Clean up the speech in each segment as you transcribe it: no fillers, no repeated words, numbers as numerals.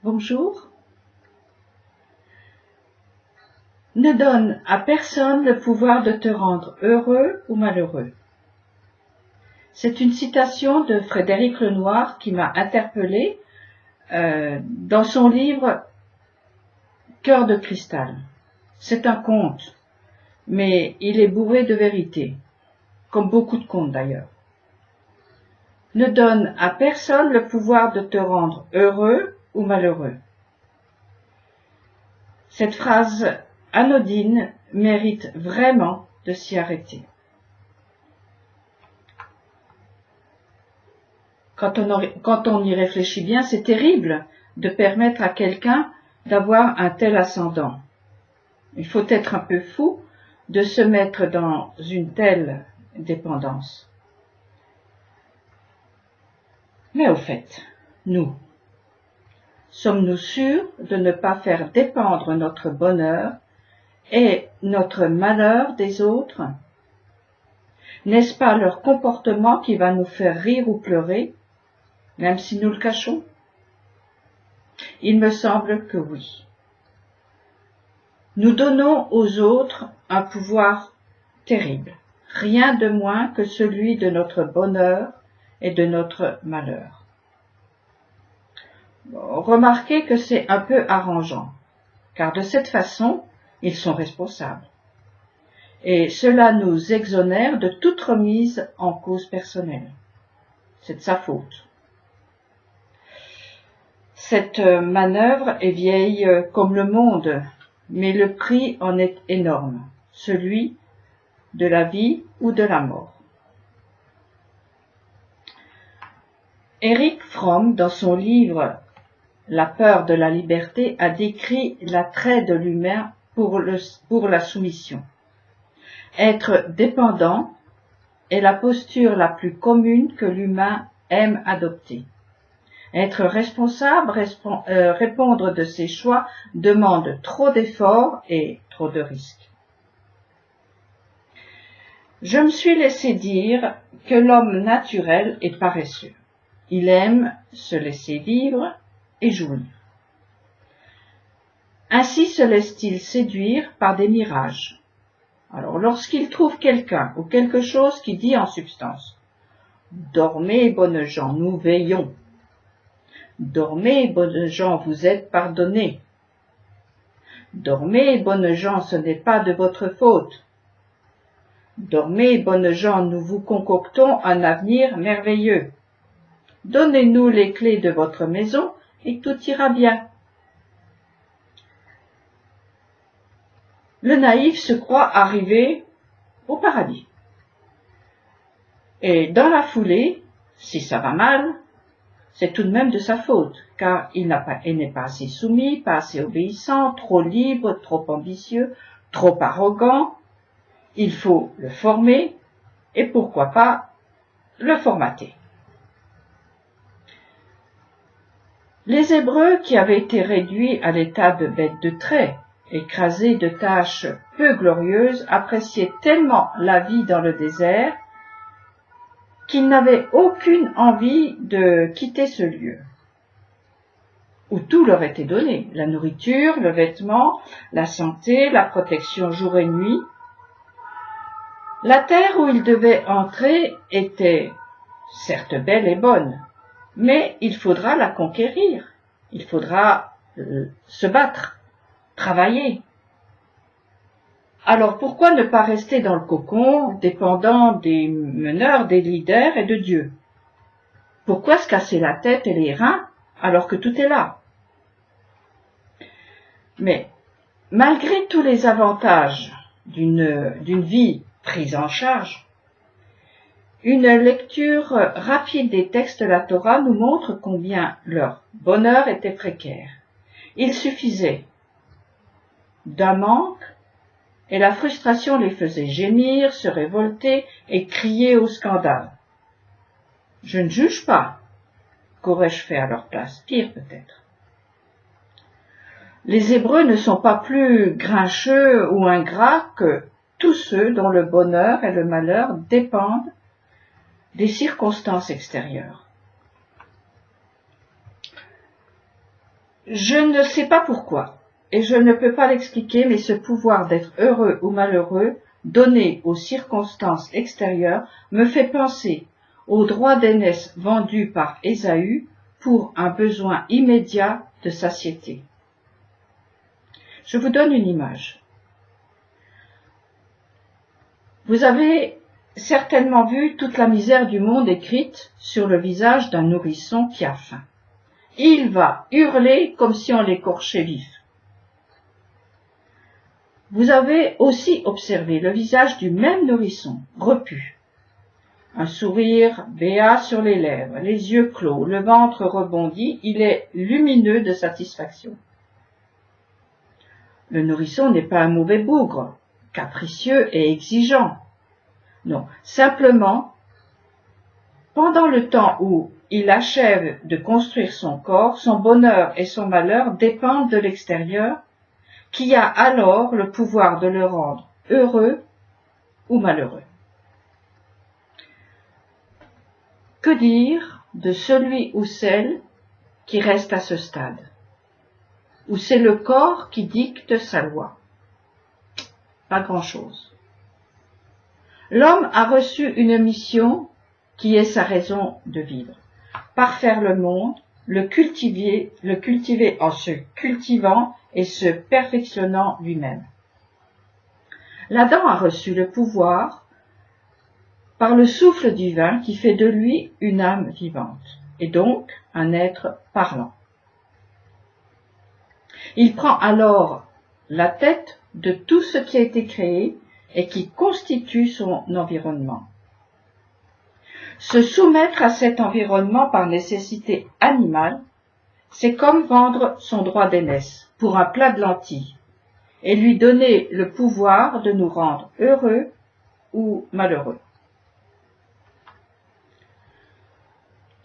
Bonjour. Ne donne à personne le pouvoir de te rendre heureux ou malheureux. C'est une citation de Frédéric Lenoir qui m'a interpellée dans son livre Cœur de cristal. C'est un conte, mais il est bourré de vérité, comme beaucoup de contes d'ailleurs. Ne donne à personne le pouvoir de te rendre heureux ou malheureux. Cette phrase anodine mérite vraiment de s'y arrêter. Quand on y réfléchit bien, c'est terrible de permettre à quelqu'un d'avoir un tel ascendant. Il faut être un peu fou de se mettre dans une telle dépendance. Mais au fait, nous, sommes-nous sûrs de ne pas faire dépendre notre bonheur et notre malheur des autres? N'est-ce pas leur comportement qui va nous faire rire ou pleurer, même si nous le cachons? Il me semble que oui. Nous donnons aux autres un pouvoir terrible, rien de moins que celui de notre bonheur et de notre malheur. Remarquez que c'est un peu arrangeant, car de cette façon, ils sont responsables. Et cela nous exonère de toute remise en cause personnelle. C'est de sa faute. Cette manœuvre est vieille comme le monde, mais le prix en est énorme, celui de la vie ou de la mort. Erich Fromm, dans son livre La peur de la liberté, a décrit l'attrait de l'humain pour la soumission. Être dépendant est la posture la plus commune que l'humain aime adopter. Être responsable, répondre de ses choix demande trop d'efforts et trop de risques. Je me suis laissé dire que l'homme naturel est paresseux. Il aime se laisser vivre et jouir. Ainsi se laisse-t-il séduire par des mirages. Alors, lorsqu'il trouve quelqu'un ou quelque chose qui dit en substance « Dormez, bonnes gens, nous veillons ». « Dormez, bonnes gens, vous êtes pardonnés ». « Dormez, bonnes gens, ce n'est pas de votre faute ». « Dormez, bonnes gens, nous vous concoctons un avenir merveilleux. Donnez-nous les clés de votre maison et tout ira bien. » Le naïf se croit arrivé au paradis. Et dans la foulée, si ça va mal, c'est tout de même de sa faute, car il n'est pas assez soumis, pas assez obéissant, trop libre, trop ambitieux, trop arrogant. Il faut le former et pourquoi pas le formater. Les Hébreux, qui avaient été réduits à l'état de bêtes de trait, écrasés de tâches peu glorieuses, appréciaient tellement la vie dans le désert qu'ils n'avaient aucune envie de quitter ce lieu, où tout leur était donné, la nourriture, le vêtement, la santé, la protection jour et nuit. La terre où ils devaient entrer était certes belle et bonne, mais il faudra la conquérir, il faudra se battre, travailler. Alors pourquoi ne pas rester dans le cocon, dépendant des meneurs, des leaders et de Dieu? Pourquoi se casser la tête et les reins alors que tout est là? Mais malgré tous les avantages d'une vie prise en charge, une lecture rapide des textes de la Torah nous montre combien leur bonheur était précaire. Il suffisait d'un manque et la frustration les faisait gémir, se révolter et crier au scandale. Je ne juge pas. Qu'aurais-je fait à leur place? Pire peut-être. Les Hébreux ne sont pas plus grincheux ou ingrats que tous ceux dont le bonheur et le malheur dépendent des circonstances extérieures. Je ne sais pas pourquoi, et je ne peux pas l'expliquer, mais ce pouvoir d'être heureux ou malheureux, donné aux circonstances extérieures, me fait penser au droit d'aînesse vendu par Ésaü pour un besoin immédiat de satiété. Je vous donne une image. Vous avez certainement vu toute la misère du monde écrite sur le visage d'un nourrisson qui a faim. Il va hurler comme si on l'écorchait vif. Vous avez aussi observé le visage du même nourrisson, repu. Un sourire béat sur les lèvres, les yeux clos, le ventre rebondi, il est lumineux de satisfaction. Le nourrisson n'est pas un mauvais bougre, capricieux et exigeant. Non, simplement, pendant le temps où il achève de construire son corps, son bonheur et son malheur dépendent de l'extérieur, qui a alors le pouvoir de le rendre heureux ou malheureux. Que dire de celui ou celle qui reste à ce stade, où c'est le corps qui dicte sa loi? Pas grand-chose. L'homme a reçu une mission qui est sa raison de vivre. Parfaire le monde, le cultiver en se cultivant et se perfectionnant lui-même. L'Adam a reçu le pouvoir par le souffle divin qui fait de lui une âme vivante, et donc un être parlant. Il prend alors la tête de tout ce qui a été créé et qui constitue son environnement. Se soumettre à cet environnement par nécessité animale, c'est comme vendre son droit d'aînesse pour un plat de lentilles et lui donner le pouvoir de nous rendre heureux ou malheureux.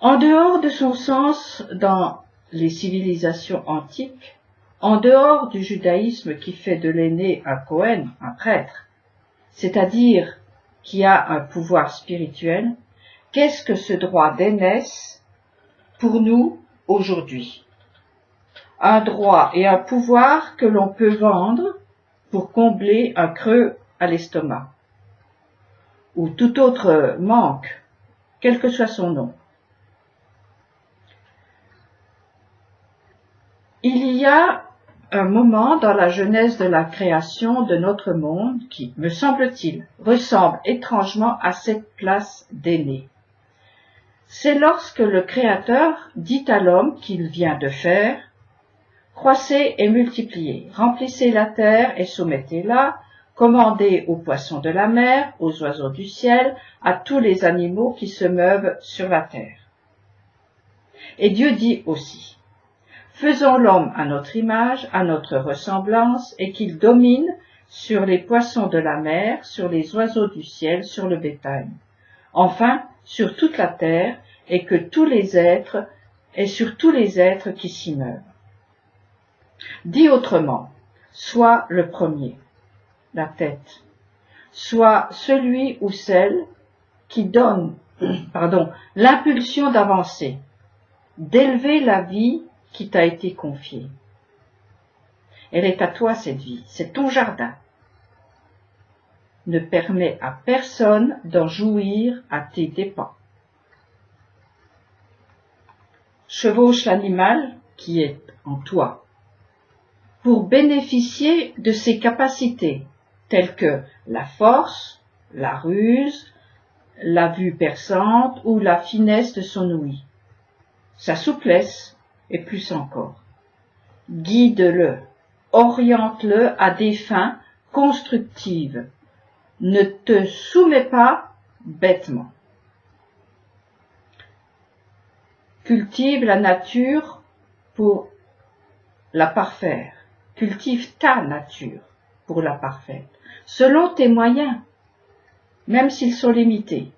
En dehors de son sens dans les civilisations antiques, en dehors du judaïsme qui fait de l'aîné un Cohen, un prêtre, c'est-à-dire qui a un pouvoir spirituel, qu'est-ce que ce droit d'aînesse pour nous aujourd'hui? Un droit et un pouvoir que l'on peut vendre pour combler un creux à l'estomac, ou tout autre manque, quel que soit son nom. Il y a un moment dans la genèse de la création de notre monde qui, me semble-t-il, ressemble étrangement à cette place d'aîné. C'est lorsque le Créateur dit à l'homme qu'il vient de faire: croissez et multipliez, remplissez la terre et soumettez-la, commandez aux poissons de la mer, aux oiseaux du ciel, à tous les animaux qui se meuvent sur la terre. Et Dieu dit aussi: faisons l'homme à notre image, à notre ressemblance, et qu'il domine sur les poissons de la mer, sur les oiseaux du ciel, sur le bétail, enfin sur toute la terre, et sur tous les êtres qui s'y meuvent. Dit autrement, soit le premier, la tête, soit celui ou celle qui donne l'impulsion d'avancer, d'élever la vie qui t'a été confiée. Elle est à toi cette vie, c'est ton jardin. Ne permets à personne d'en jouir à tes dépens. Chevauche l'animal qui est en toi, pour bénéficier de ses capacités, telles que la force, la ruse, la vue perçante ou la finesse de son ouïe, sa souplesse et plus encore. Guide-le, oriente-le à des fins constructives. Ne te soumets pas bêtement. Cultive la nature pour la parfaire. Cultive ta nature pour la parfaire, selon tes moyens, même s'ils sont limités.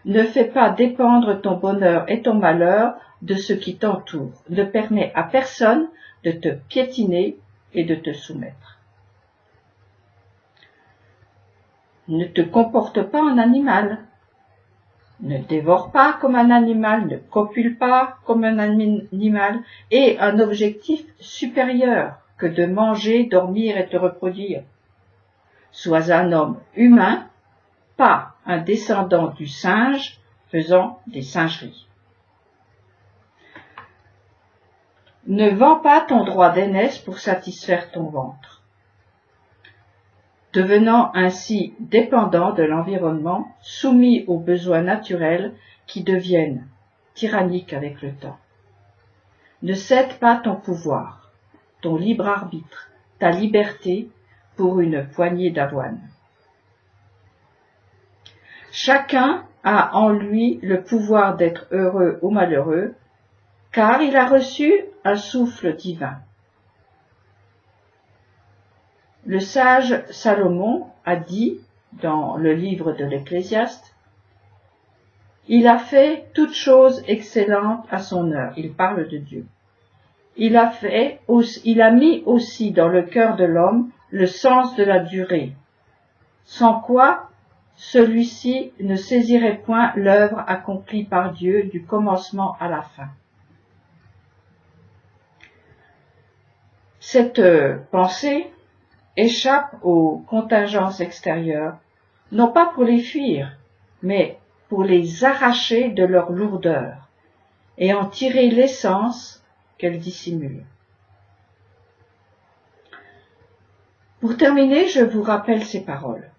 Ne fais pas dépendre ton bonheur et ton malheur de ce qui t'entoure. Ne permets à personne de te piétiner et de te soumettre. Ne te comporte pas en animal. ne dévore pas comme un animal, ne copule pas comme un animal, et un objectif supérieur que de manger, dormir et te reproduire. Sois un homme humain, pas un descendant du singe faisant des singeries. Ne vends pas ton droit d'aînesse pour satisfaire ton ventre, devenant ainsi dépendant de l'environnement, soumis aux besoins naturels qui deviennent tyranniques avec le temps. Ne cède pas ton pouvoir, ton libre arbitre, ta liberté pour une poignée d'avoine. Chacun a en lui le pouvoir d'être heureux ou malheureux, car il a reçu un souffle divin. Le sage Salomon a dit, dans le livre de l'Ecclésiaste, « Il a fait toute chose excellente à son heure ». Il parle de Dieu. Il a mis aussi dans le cœur de l'homme le sens de la durée, sans quoi celui-ci ne saisirait point l'œuvre accomplie par Dieu du commencement à la fin. Cette pensée échappe aux contingences extérieures, non pas pour les fuir, mais pour les arracher de leur lourdeur et en tirer l'essence qu'elles dissimulent. Pour terminer, je vous rappelle ces paroles.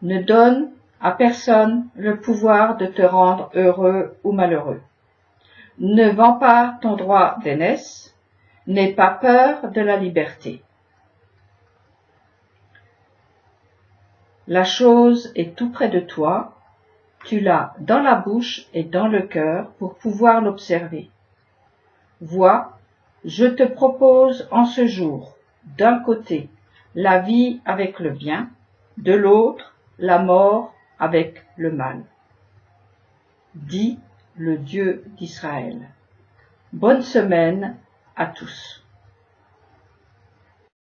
Ne donne à personne le pouvoir de te rendre heureux ou malheureux. Ne vends pas ton droit d'aînesse, n'aie pas peur de la liberté. La chose est tout près de toi, tu l'as dans la bouche et dans le cœur pour pouvoir l'observer. Vois, je te propose en ce jour, d'un côté, la vie avec le bien, de l'autre, la mort avec le mal. Dit le Dieu d'Israël. Bonne semaine à tous.